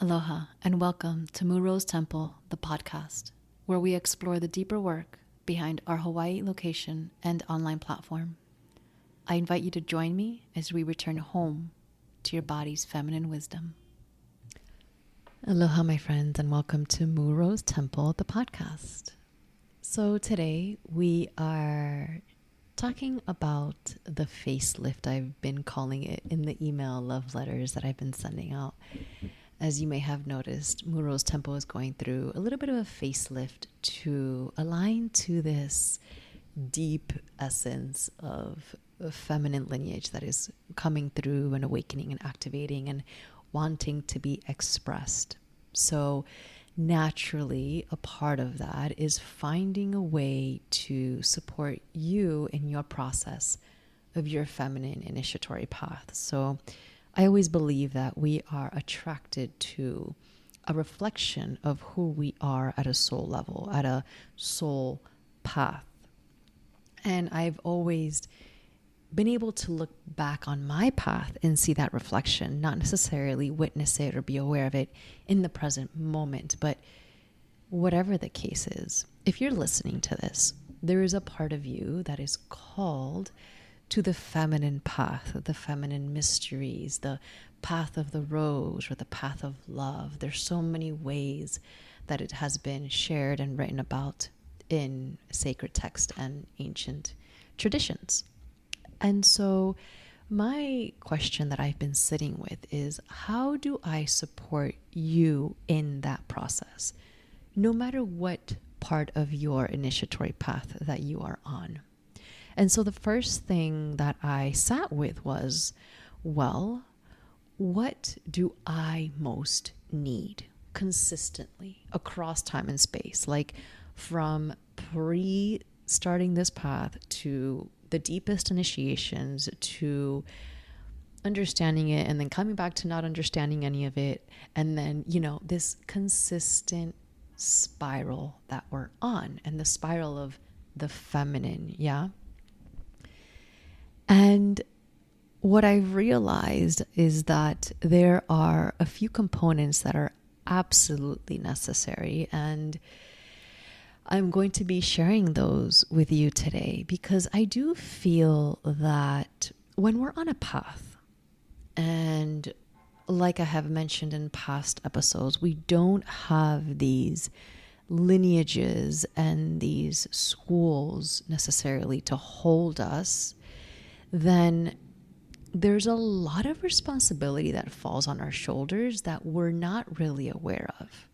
Aloha and welcome to Muro's Temple, the podcast, where we explore the deeper work behind our Hawaii location and online platform. I invite you to join me as we return home to your body's feminine wisdom. Aloha, my friends, and welcome to Muro's Temple, the podcast. So today we are talking about the facelift. I've been calling it in the email love letters that I've been sending out. As you may have noticed, Muro's Temple is going through a little bit of a facelift to align to this deep essence of feminine lineage that is coming through and awakening and activating and wanting to be expressed. So naturally, a part of that is finding a way to support you in your process of your feminine initiatory path. So I always believe that we are attracted to a reflection of who we are at a soul level, at a soul path. And I've always been able to look back on my path and see that reflection, not necessarily witness it or be aware of it in the present moment. But whatever the case is, if you're listening to this, there is a part of you that is called to the feminine path, the feminine mysteries, the path of the rose or the path of love. There's so many ways that it has been shared and written about in sacred text and ancient traditions. And so my question that I've been sitting with is, how do I support you in that process, no matter what part of your initiatory path that you are on? And so the first thing that I sat with was, well, what do I most need consistently across time and space? Like from starting this path to the deepest initiations to understanding it and then coming back to not understanding any of it. And then, this consistent spiral that we're on, and the spiral of the feminine. Yeah. And what I've realized is that there are a few components that are absolutely necessary, and I'm going to be sharing those with you today because I do feel that when we're on a path, and like I have mentioned in past episodes, we don't have these lineages and these schools necessarily to hold us, then there's a lot of responsibility that falls on our shoulders that we're not really aware of.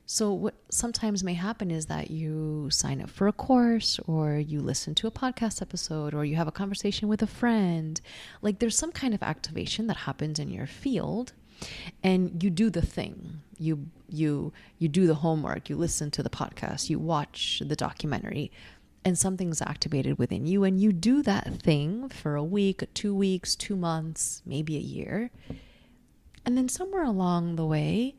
So what sometimes may happen is that you sign up for a course, or you listen to a podcast episode, or you have a conversation with a friend. Like there's some kind of activation that happens in your field, and you do the thing. You do the homework, you listen to the podcast, you watch the documentary, and something's activated within you, and you do that thing for a week, 2 weeks, 2 months, maybe a year. And then somewhere along the way,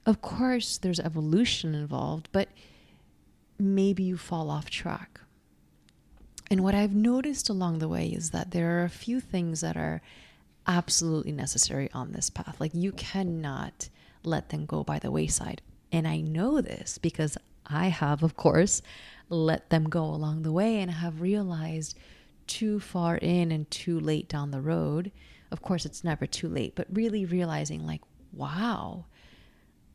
of course, there's evolution involved, but maybe you fall off track. And what I've noticed along the way is that there are a few things that are absolutely necessary on this path. Like you cannot let them go by the wayside. And I know this because I have, of course, let them go along the way, and have realized too far in and too late down the road. Of course, it's never too late, but really realizing like, wow,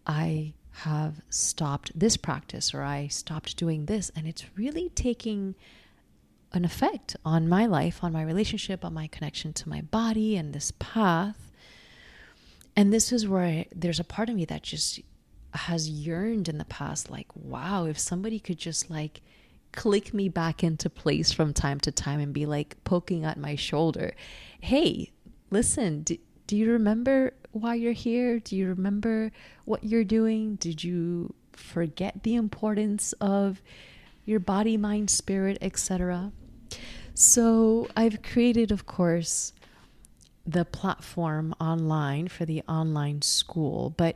I have stopped this practice, or I stopped doing this, and it's really taking an effect on my life, on my relationship, on my connection to my body and this path. And this is where there's a part of me that just has yearned in the past, like, wow, if somebody could just like click me back into place from time to time and be like poking at my shoulder. Hey, listen, do you remember why you're here? Do you remember what you're doing? Did you forget the importance of your body, mind, spirit, etc.? So I've created, of course, the platform online for the online school, but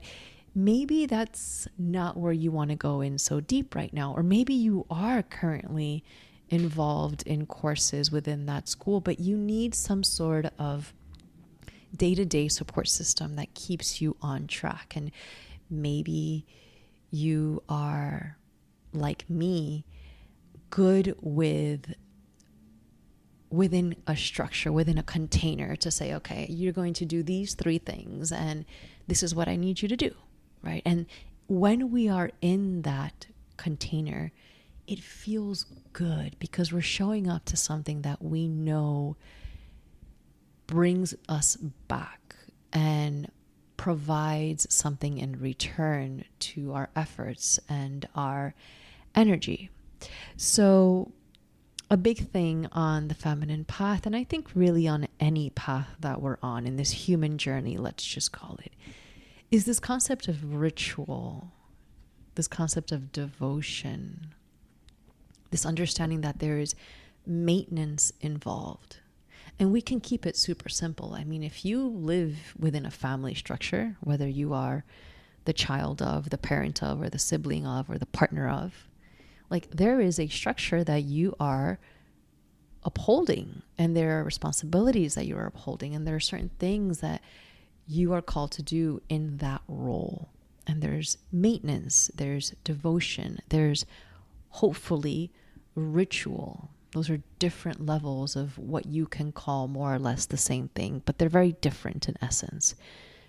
maybe that's not where you want to go in so deep right now. Or maybe you are currently involved in courses within that school, but you need some sort of day-to-day support system that keeps you on track. And maybe you are, like me, good within a structure, within a container, to say, okay, you're going to do these 3 things and this is what I need you to do, right? And when we are in that container, it feels good because we're showing up to something that we know brings us back and provides something in return to our efforts and our energy. So a big thing on the feminine path, and I think really on any path that we're on in this human journey, let's just call it, is this concept of ritual, this concept of devotion, this understanding that there is maintenance involved. And we can keep it super simple. I mean, if you live within a family structure, whether you are the child of, the parent of, or the sibling of, or the partner of, like, there is a structure that you are upholding, and there are responsibilities that you are upholding, and there are certain things that you are called to do in that role. And there's maintenance, there's devotion, there's hopefully ritual. Those are different levels of what you can call more or less the same thing, but they're very different in essence.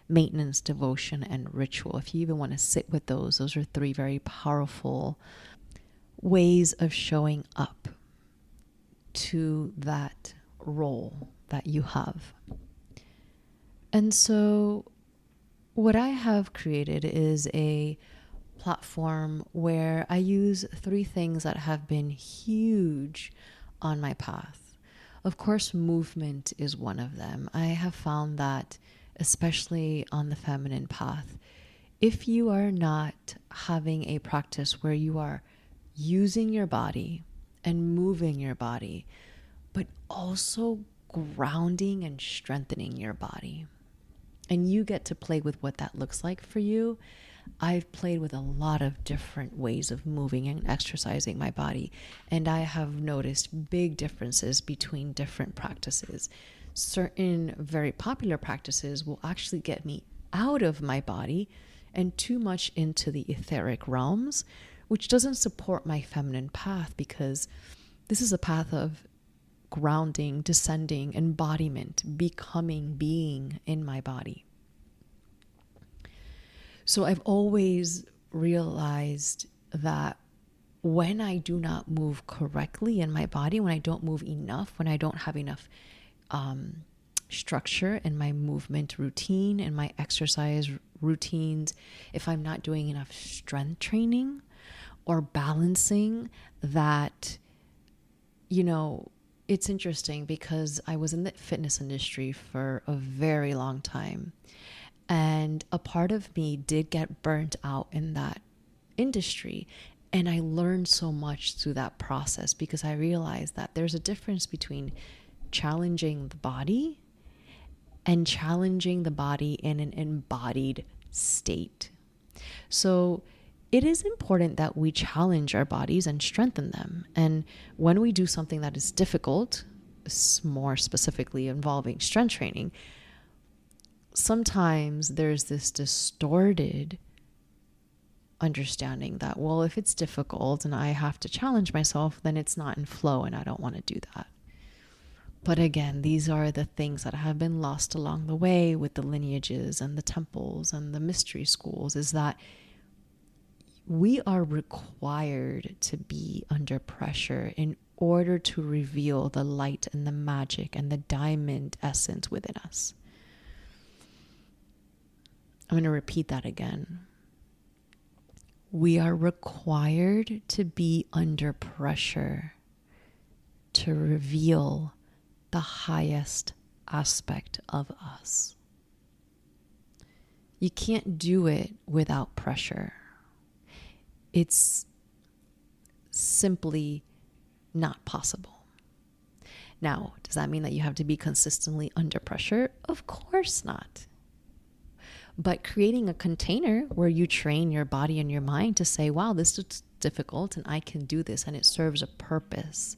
Maintenance, devotion, and ritual. If you even want to sit with those are 3 very powerful ways of showing up to that role that you have. And so what I have created is a platform where I use 3 things that have been huge on my path. Of course, movement is one of them. I have found that, especially on the feminine path, if you are not having a practice where you are using your body and moving your body, but also grounding and strengthening your body, and you get to play with what that looks like for you. I've played with a lot of different ways of moving and exercising my body, and I have noticed big differences between different practices. Certain very popular practices will actually get me out of my body and too much into the etheric realms, which doesn't support my feminine path, because this is a path of grounding, descending, embodiment, becoming, being in my body. So I've always realized that when I do not move correctly in my body, when I don't move enough, when I don't have enough structure in my movement routine and my exercise routines, if I'm not doing enough strength training or balancing that, it's interesting because I was in the fitness industry for a very long time. And a part of me did get burnt out in that industry. And I learned so much through that process, because I realized that there's a difference between challenging the body and challenging the body in an embodied state. So it is important that we challenge our bodies and strengthen them. And when we do something that is difficult, more specifically involving strength training, sometimes there's this distorted understanding that, well, if it's difficult and I have to challenge myself, then it's not in flow and I don't want to do that. But again, these are the things that have been lost along the way with the lineages and the temples and the mystery schools, is that we are required to be under pressure in order to reveal the light and the magic and the diamond essence within us. I'm going to repeat that again. We are required to be under pressure to reveal the highest aspect of us. You can't do it without pressure. It's simply not possible. Now, does that mean that you have to be consistently under pressure? Of course not. But creating a container where you train your body and your mind to say, wow, this is difficult and I can do this and it serves a purpose.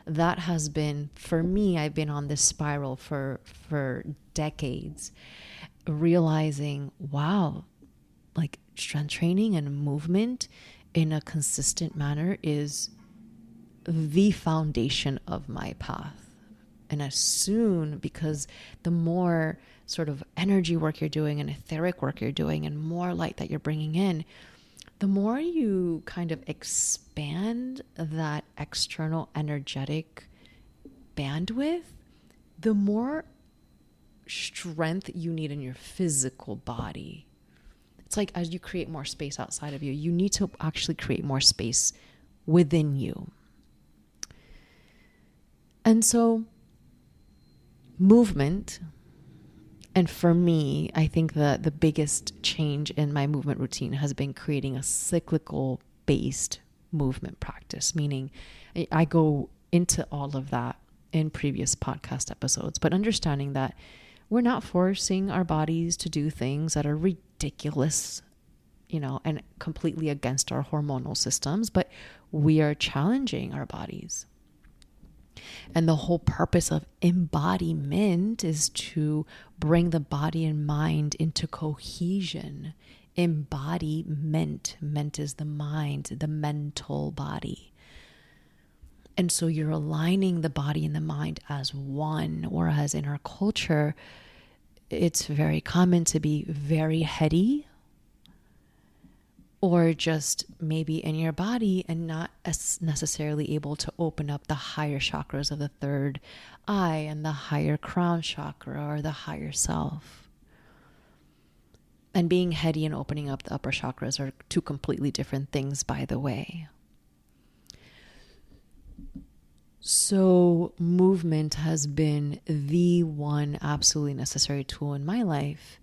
that has been, for me, I've been on this spiral for decades, realizing, wow, like strength training and movement in a consistent manner is the foundation of my path. And as soon, because the more sort of energy work you're doing and etheric work you're doing and more light that you're bringing in, the more you kind of expand that external energetic bandwidth, the more strength you need in your physical body. It's like as you create more space outside of you, you need to actually create more space within you. And so movement, and for me, I think the biggest change in my movement routine has been creating a cyclical based movement practice, meaning I go into all of that in previous podcast episodes, but understanding that we're not forcing our bodies to do things that are ridiculous, and completely against our hormonal systems, but we are challenging our bodies. And the whole purpose of embodiment is to bring the body and mind into cohesion. Embodiment, ment is the mind, the mental body. And so you're aligning the body and the mind as one, whereas in our culture, it's very common to be very heady, or just maybe in your body and not as necessarily able to open up the higher chakras of the third eye and the higher crown chakra or the higher self. And being heady and opening up the upper chakras are two completely different things, by the way. So movement has been the one absolutely necessary tool in my life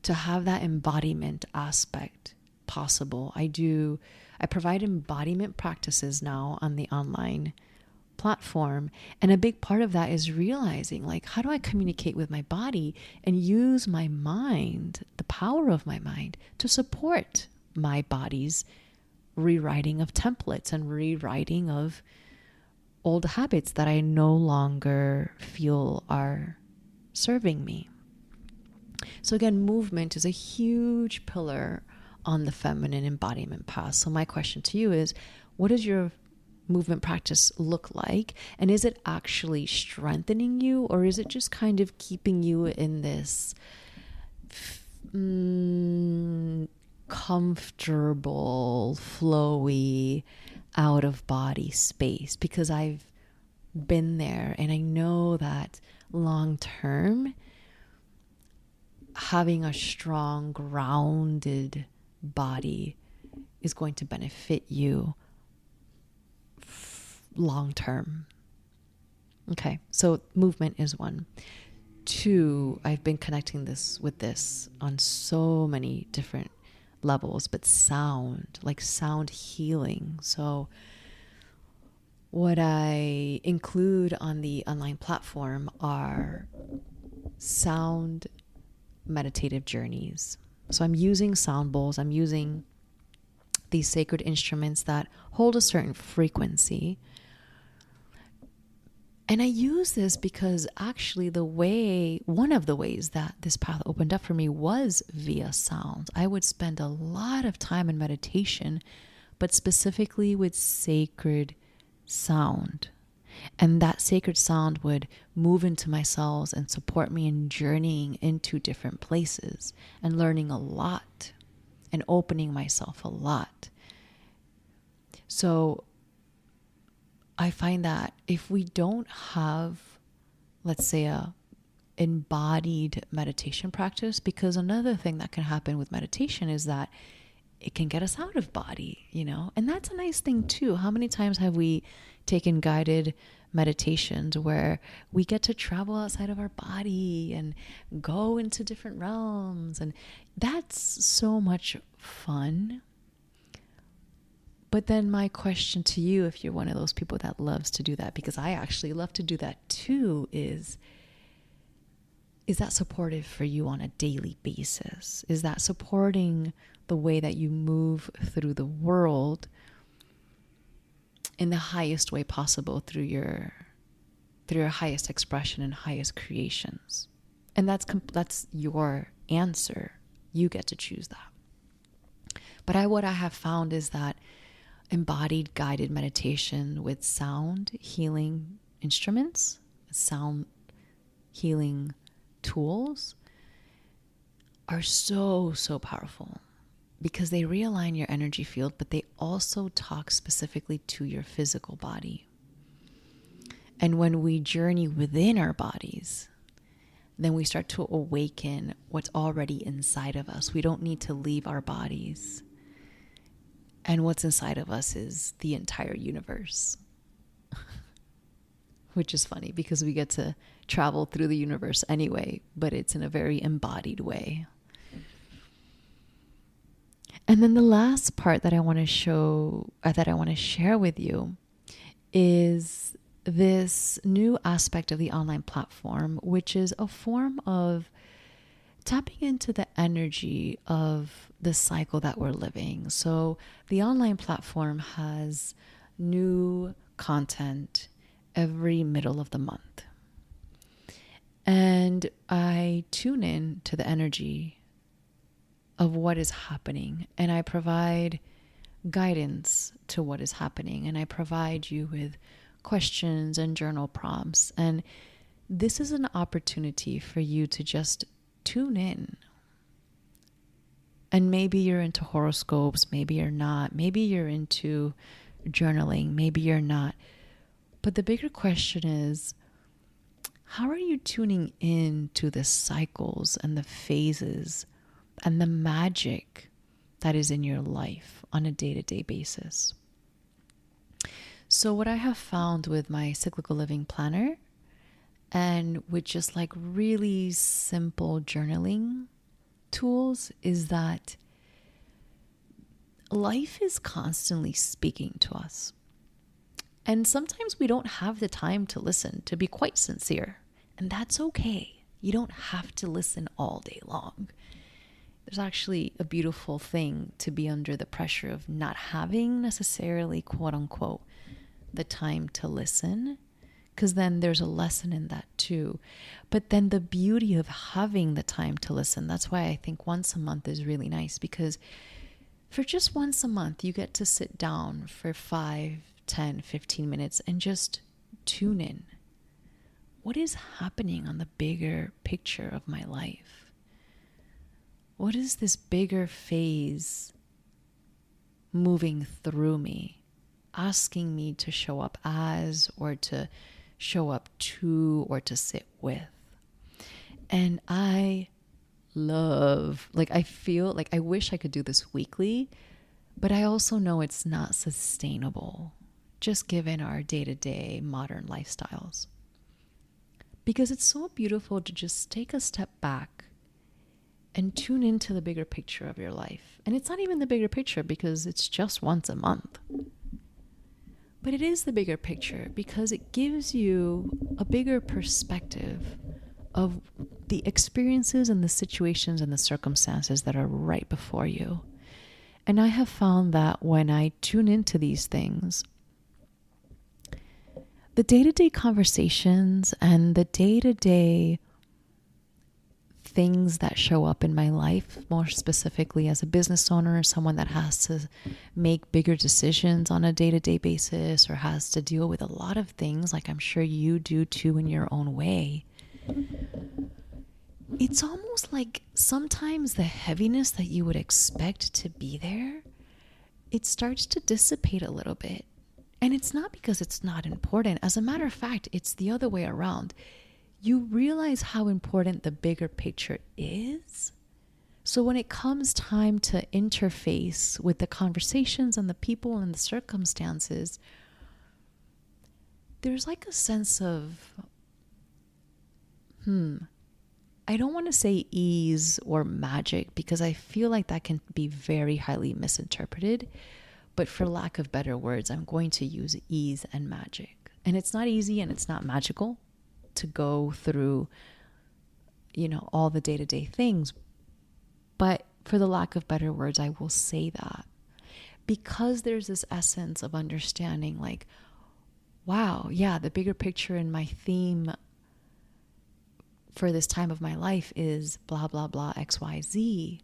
to have that embodiment aspect possible. I provide embodiment practices now on the online platform. And a big part of that is realizing, like, how do I communicate with my body and use my mind, the power of my mind, to support my body's rewriting of templates and rewriting of old habits that I no longer feel are serving me. So again, movement is a huge pillar on the feminine embodiment path. So my question to you is, what does your movement practice look like? And is it actually strengthening you, or is it just kind of keeping you in this comfortable, flowy, out of body space? Because I've been there, and I know that long term, having a strong, grounded body is going to benefit you long term. Okay, so movement is one. Two, I've been connecting this with this on so many different levels, but sound, like sound healing. So what I include on the online platform are sound meditative journeys. So I'm using sound bowls. I'm using these sacred instruments that hold a certain frequency. And I use this because actually one of the ways that this path opened up for me was via sound. I would spend a lot of time in meditation, but specifically with sacred sound. And that sacred sound would move into my cells and support me in journeying into different places and learning a lot and opening myself a lot. So I find that if we don't have, let's say, a embodied meditation practice, because another thing that can happen with meditation is that it can get us out of body, and that's a nice thing too. How many times have we taken guided meditations where we get to travel outside of our body and go into different realms? And that's so much fun. But then my question to you, if you're one of those people that loves to do that, because I actually love to do that too, is that supportive for you on a daily basis? Is that supporting the way that you move through the world? in the highest way possible through your highest expression and highest creations. And that's your answer. You get to choose that. But what I have found is that embodied guided meditation with sound healing instruments, sound healing tools are so powerful, because they realign your energy field, but they also talk specifically to your physical body. And when we journey within our bodies, then we start to awaken what's already inside of us. We don't need to leave our bodies. And what's inside of us is the entire universe. Which is funny because we get to travel through the universe anyway, but it's in a very embodied way. And then the last part that I want to share with you is this new aspect of the online platform, which is a form of tapping into the energy of the cycle that we're living. So the online platform has new content every middle of the month. And I tune in to the energy of what is happening, and I provide guidance to what is happening, and I provide you with questions and journal prompts. And this is an opportunity for you to just tune in. And maybe you're into horoscopes, maybe you're not, maybe you're into journaling, maybe you're not. But the bigger question is, how are you tuning in to the cycles and the phases and the magic that is in your life on a day-to-day basis? So what I have found with my cyclical living planner and with just like really simple journaling tools is that life is constantly speaking to us. And sometimes we don't have the time to listen, to be quite sincere. And that's okay. You don't have to listen all day long. There's actually a beautiful thing to be under the pressure of not having necessarily, quote unquote, the time to listen, because then there's a lesson in that too. But then the beauty of having the time to listen, that's why I think once a month is really nice, because for just once a month, you get to sit down for 5, 10, 15 minutes and just tune in. What is happening on the bigger picture of my life? What is this bigger phase moving through me, asking me to show up as, or to show up to, or to sit with? And I feel like I wish I could do this weekly, but I also know it's not sustainable, just given our day-to-day modern lifestyles. Because it's so beautiful to just take a step back and tune into the bigger picture of your life. And it's not even the bigger picture because it's just once a month. But it is the bigger picture because it gives you a bigger perspective of the experiences and the situations and the circumstances that are right before you. And I have found that when I tune into these things, the day-to-day conversations and the day-to-day things that show up in my life, more specifically as a business owner, someone that has to make bigger decisions on a day-to-day basis or has to deal with a lot of things, like I'm sure you do too in your own way. It's almost like sometimes the heaviness that you would expect to be there, it starts to dissipate a little bit. And it's not because it's not important. As a matter of fact, it's the other way around. You realize how important the bigger picture is. So when it comes time to interface with the conversations and the people and the circumstances, there's like a sense of, I don't want to say ease or magic because I feel like that can be very highly misinterpreted. But for lack of better words, I'm going to use ease and magic. And it's not easy and it's not magical to go through, all the day-to-day things. But for the lack of better words, I will say that. because there's this essence of understanding, like, wow, yeah, the bigger picture in my theme for this time of my life is blah, blah, blah, XYZ.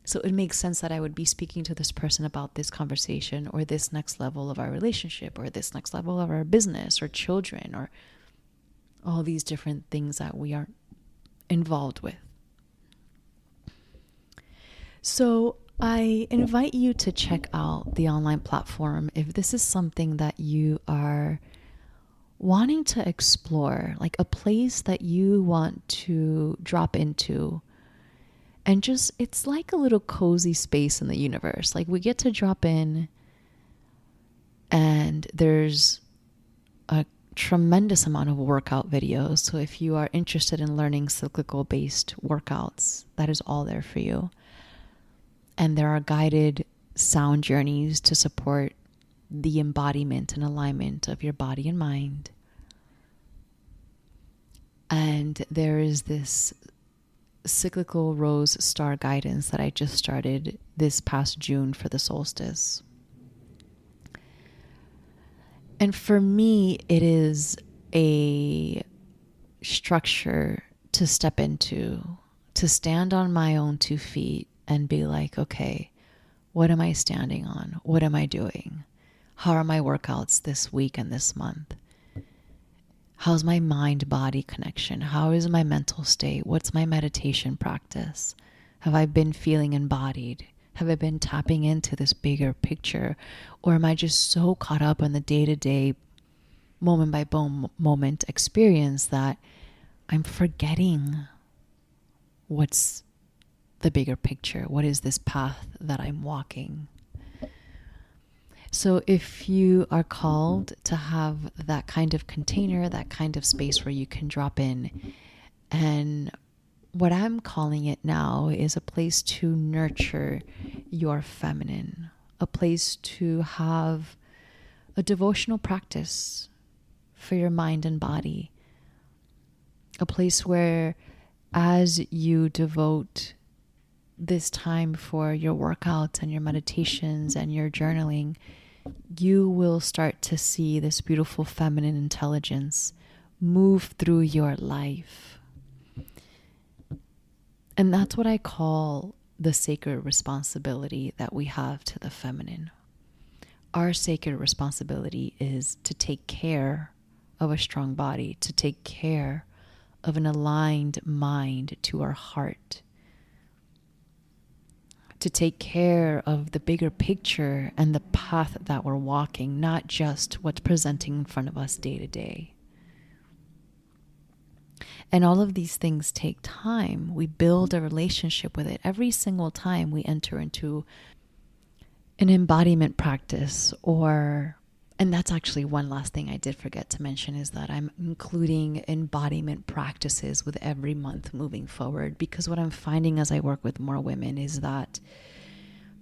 So it makes sense that I would be speaking to this person about this conversation or this next level of our relationship or this next level of our business or children or all these different things that we are involved with. So I invite you to check out the online platform if this is something that you are wanting to explore, like a place that you want to drop into. And just, it's like a little cozy space in the universe. Like we get to drop in and there's a tremendous amount of workout videos. So if you are interested in learning cyclical based workouts, that is all there for you. And there are guided sound journeys to support the embodiment and alignment of your body and mind. And there is this cyclical rose star guidance that I just started this past June for the solstice. And for me, it is a structure to step into, to stand on my own 2 feet and be like, okay, what am I standing on? What am I doing? How are my workouts this week and this month? How's my mind-body connection? How is my mental state? What's my meditation practice? Have I been feeling embodied? Have I been tapping into this bigger picture? Or am I just so caught up in the day-to-day, moment-by-moment experience that I'm forgetting what's the bigger picture? What is this path that I'm walking? So if you are called to have that kind of container, that kind of space where you can drop in, and what I'm calling it now is a place to nurture your feminine, a place to have a devotional practice for your mind and body, a place where as you devote this time for your workouts and your meditations and your journaling, you will start to see this beautiful feminine intelligence move through your life. And that's what I call the sacred responsibility that we have to the feminine. Our sacred responsibility is to take care of a strong body, to take care of an aligned mind to our heart, to take care of the bigger picture and the path that we're walking, not just what's presenting in front of us day to day. And all of these things take time. We build a relationship with it every single time we enter into an embodiment practice, and that's actually one last thing I did forget to mention, is that I'm including embodiment practices with every month moving forward, because what I'm finding as I work with more women is that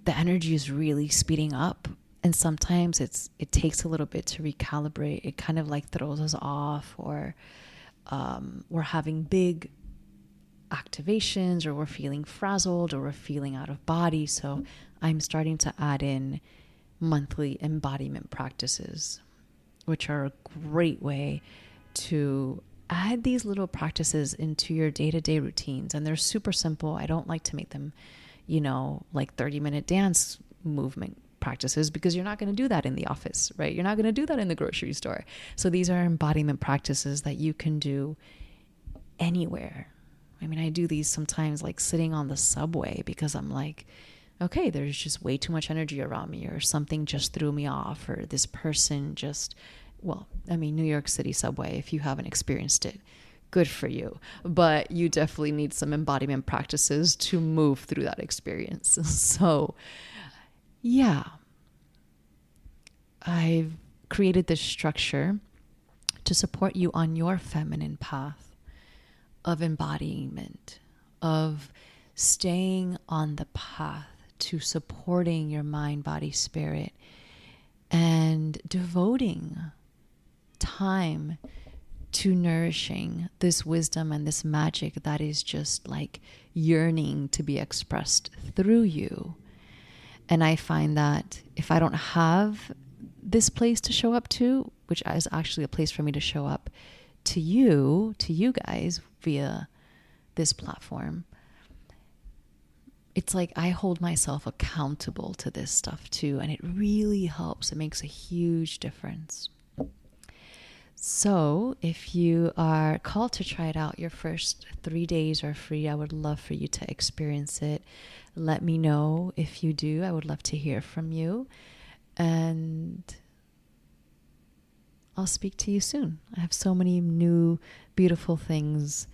the energy is really speeding up, and sometimes it takes a little bit to recalibrate. It kind of like throws us off, or we're having big activations, or we're feeling frazzled, or we're feeling out of body. So I'm starting to add in monthly embodiment practices, which are a great way to add these little practices into your day-to-day routines. And they're super simple. I don't like to make them, like 30-minute dance movement practices, because you're not going to do that in the office, right? You're not going to do that in the grocery store. So these are embodiment practices that you can do anywhere. I mean, I do these sometimes like sitting on the subway, because I'm like, okay, there's just way too much energy around me, or something just threw me off, or this person just, New York City subway, if you haven't experienced it, good for you. But you definitely need some embodiment practices to move through that experience. So yeah, I've created this structure to support you on your feminine path of embodiment, of staying on the path to supporting your mind, body, spirit, and devoting time to nourishing this wisdom and this magic that is just like yearning to be expressed through you. And I find that if I don't have this place to show up to, which is actually a place for me to show up to you guys via this platform, it's like I hold myself accountable to this stuff too. And it really helps. It makes a huge difference. So if you are called to try it out, your first 3 days are free. I would love for you to experience it. Let me know if you do. I would love to hear from you. And I'll speak to you soon. I have so many new, beautiful things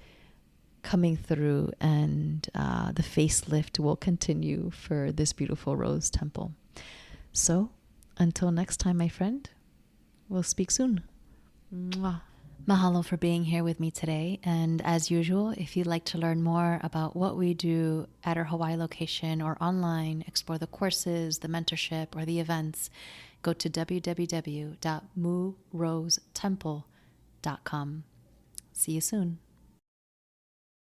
coming through, and the facelift will continue for this beautiful rose temple. So until next time, my friend, we'll speak soon. Mwah. Mahalo for being here with me today. And as usual, if you'd like to learn more about what we do at our Hawaii location or online, explore the courses, the mentorship, or the events, go to www.murosetemple.com. See you soon.